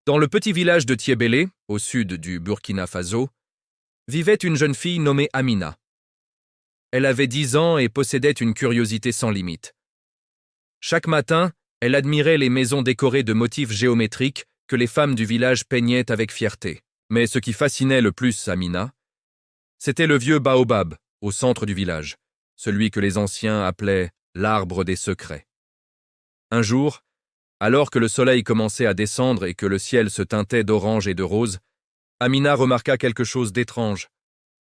Dans le petit village de Tiébélé, au sud du Burkina Faso, vivait une jeune fille nommée Amina. Elle avait 10 ans et possédait une curiosité sans limite. Chaque matin, elle admirait les maisons décorées de motifs géométriques que les femmes du village peignaient avec fierté. Mais ce qui fascinait le plus Amina, c'était le vieux baobab au centre du village, celui que les anciens appelaient l'arbre des secrets. Un jour, alors que le soleil commençait à descendre et que le ciel se teintait d'orange et de rose, Amina remarqua quelque chose d'étrange.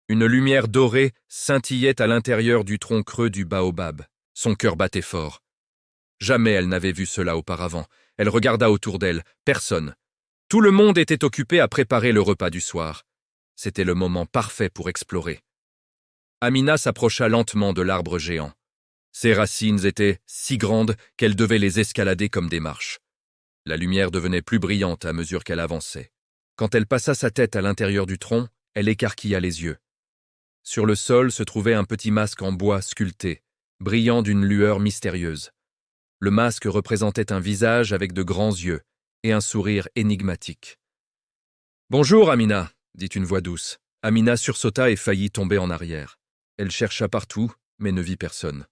Une lumière dorée scintillait à l'intérieur du tronc creux du baobab. Son cœur battait fort. Jamais elle n'avait vu cela auparavant. Elle regarda autour d'elle. Personne. Tout le monde était occupé à préparer le repas du soir. C'était le moment parfait pour explorer. Amina s'approcha lentement de l'arbre géant. Ses racines étaient si grandes qu'elle devait les escalader comme des marches. La lumière devenait plus brillante à mesure qu'elle avançait. Quand elle passa sa tête à l'intérieur du tronc, elle écarquilla les yeux. Sur le sol se trouvait un petit masque en bois sculpté, brillant d'une lueur mystérieuse. Le masque représentait un visage avec de grands yeux et un sourire énigmatique. « Bonjour, Amina » dit une voix douce. Amina sursauta et faillit tomber en arrière. Elle chercha partout, mais ne vit personne.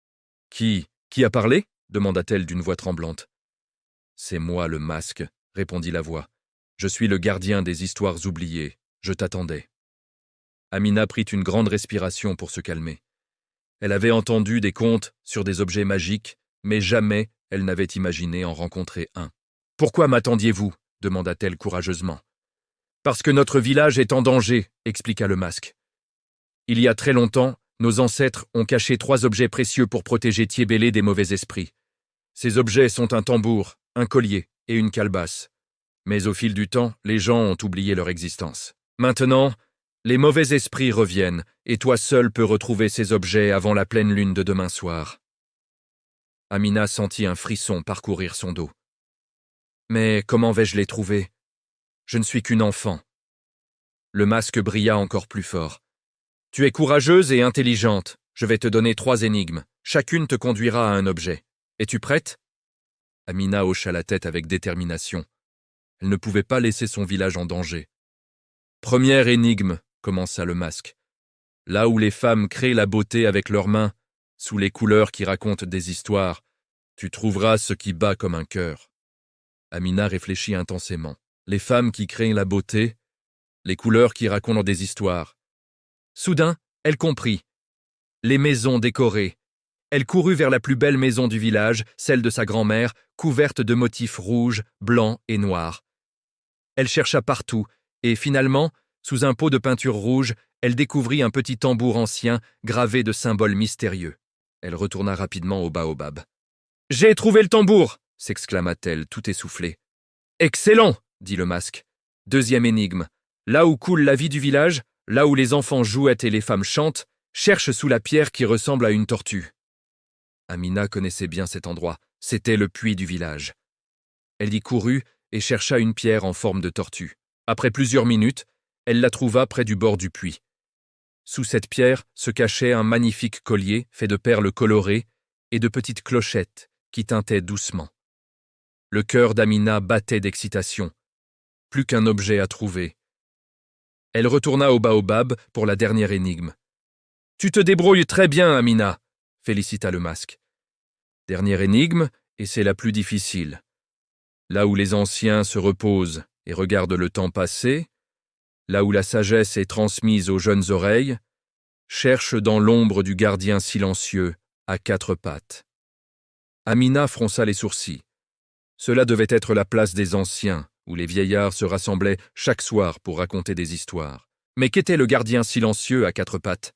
« Qui a parlé » demanda-t-elle d'une voix tremblante. « C'est moi le masque » répondit la voix. « Je suis le gardien des histoires oubliées. Je t'attendais. » Amina prit une grande respiration pour se calmer. Elle avait entendu des contes sur des objets magiques, mais jamais elle n'avait imaginé en rencontrer un. « Pourquoi m'attendiez-vous » demanda-t-elle courageusement. « Parce que notre village est en danger » expliqua le masque. « Il y a très longtemps, nos ancêtres ont caché 3 objets précieux pour protéger Tiébélé des mauvais esprits. Ces objets sont un tambour, un collier et une calebasse. Mais au fil du temps, les gens ont oublié leur existence. Maintenant, les mauvais esprits reviennent, et toi seul peux retrouver ces objets avant la pleine lune de demain soir. » Amina sentit un frisson parcourir son dos. « Mais comment vais-je les trouver ? Je ne suis qu'une enfant. » Le masque brilla encore plus fort. « Tu es courageuse et intelligente. Je vais te donner 3 énigmes. Chacune te conduira à un objet. Es-tu prête ?» Amina hocha la tête avec détermination. Elle ne pouvait pas laisser son village en danger. « Première énigme, » commença le masque. « Là où les femmes créent la beauté avec leurs mains, sous les couleurs qui racontent des histoires, tu trouveras ce qui bat comme un cœur. » Amina réfléchit intensément. Les femmes qui créent la beauté, les couleurs qui racontent des histoires. Soudain, elle comprit. Les maisons décorées. Elle courut vers la plus belle maison du village, celle de sa grand-mère, couverte de motifs rouges, blancs et noirs. Elle chercha partout, et finalement, sous un pot de peinture rouge, elle découvrit un petit tambour ancien gravé de symboles mystérieux. Elle retourna rapidement au baobab. « J'ai trouvé le tambour !» s'exclama-t-elle, tout essoufflée. « Excellent !» dit le masque. « Deuxième énigme. Là où coule la vie du village, là où les enfants jouettent et les femmes chantent, cherche sous la pierre qui ressemble à une tortue. » Amina connaissait bien cet endroit. C'était le puits du village. Elle y courut et chercha une pierre en forme de tortue. Après plusieurs minutes, elle la trouva près du bord du puits. Sous cette pierre se cachait un magnifique collier fait de perles colorées et de petites clochettes qui tintaient doucement. Le cœur d'Amina battait d'excitation. Plus qu'un objet à trouver. Elle retourna au baobab pour la dernière énigme. « Tu te débrouilles très bien, Amina !» félicita le masque. Dernière énigme, et c'est la plus difficile. Là où les anciens se reposent et regardent le temps passer, là où la sagesse est transmise aux jeunes oreilles, cherche dans l'ombre du gardien silencieux à 4 pattes. Amina fronça les sourcils. Cela devait être la place des anciens, où les vieillards se rassemblaient chaque soir pour raconter des histoires. Mais qu'était le gardien silencieux à 4 pattes ?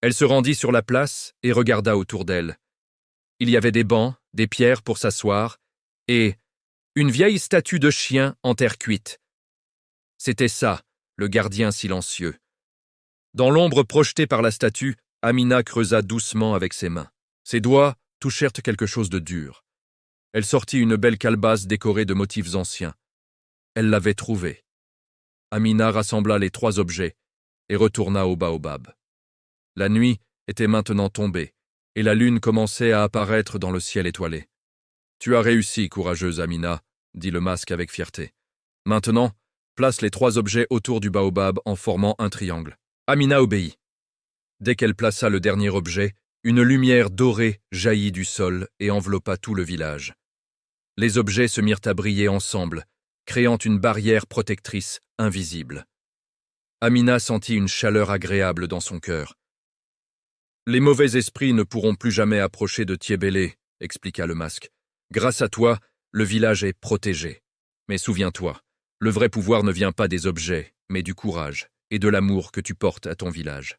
Elle se rendit sur la place et regarda autour d'elle. Il y avait des bancs, des pierres pour s'asseoir, et une vieille statue de chien en terre cuite. C'était ça, le gardien silencieux. Dans l'ombre projetée par la statue, Amina creusa doucement avec ses mains. Ses doigts touchèrent quelque chose de dur. Elle sortit une belle calebasse décorée de motifs anciens. Elle l'avait trouvée. Amina rassembla les 3 objets et retourna au baobab. La nuit était maintenant tombée, et la lune commençait à apparaître dans le ciel étoilé. « Tu as réussi, courageuse Amina » dit le masque avec fierté. Maintenant, place les 3 objets autour du baobab en formant un triangle. Amina obéit. Dès qu'elle plaça le dernier objet, une lumière dorée jaillit du sol et enveloppa tout le village. Les objets se mirent à briller ensemble, créant une barrière protectrice invisible. Amina sentit une chaleur agréable dans son cœur. « Les mauvais esprits ne pourront plus jamais approcher de Tiebélé, expliqua le masque. Grâce à toi, le village est protégé. Mais souviens-toi, le vrai pouvoir ne vient pas des objets, mais du courage et de l'amour que tu portes à ton village. »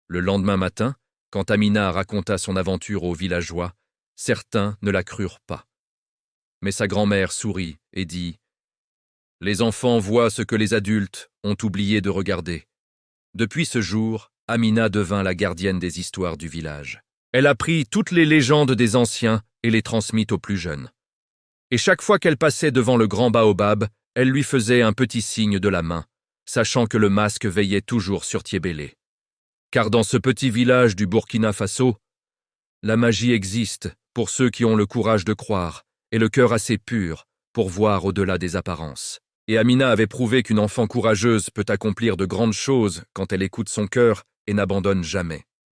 Le lendemain matin, quand Amina raconta son aventure aux villageois, certains ne la crurent pas. Mais sa grand-mère sourit et dit « Les enfants voient ce que les adultes ont oublié de regarder. » Depuis ce jour, Amina devint la gardienne des histoires du village. Elle apprit toutes les légendes des anciens et les transmit aux plus jeunes. Et chaque fois qu'elle passait devant le grand baobab, elle lui faisait un petit signe de la main, sachant que le masque veillait toujours sur Tiebélé. Car dans ce petit village du Burkina Faso, la magie existe pour ceux qui ont le courage de croire et le cœur assez pur pour voir au-delà des apparences. Et Amina avait prouvé qu'une enfant courageuse peut accomplir de grandes choses quand elle écoute son cœur et n'abandonne jamais.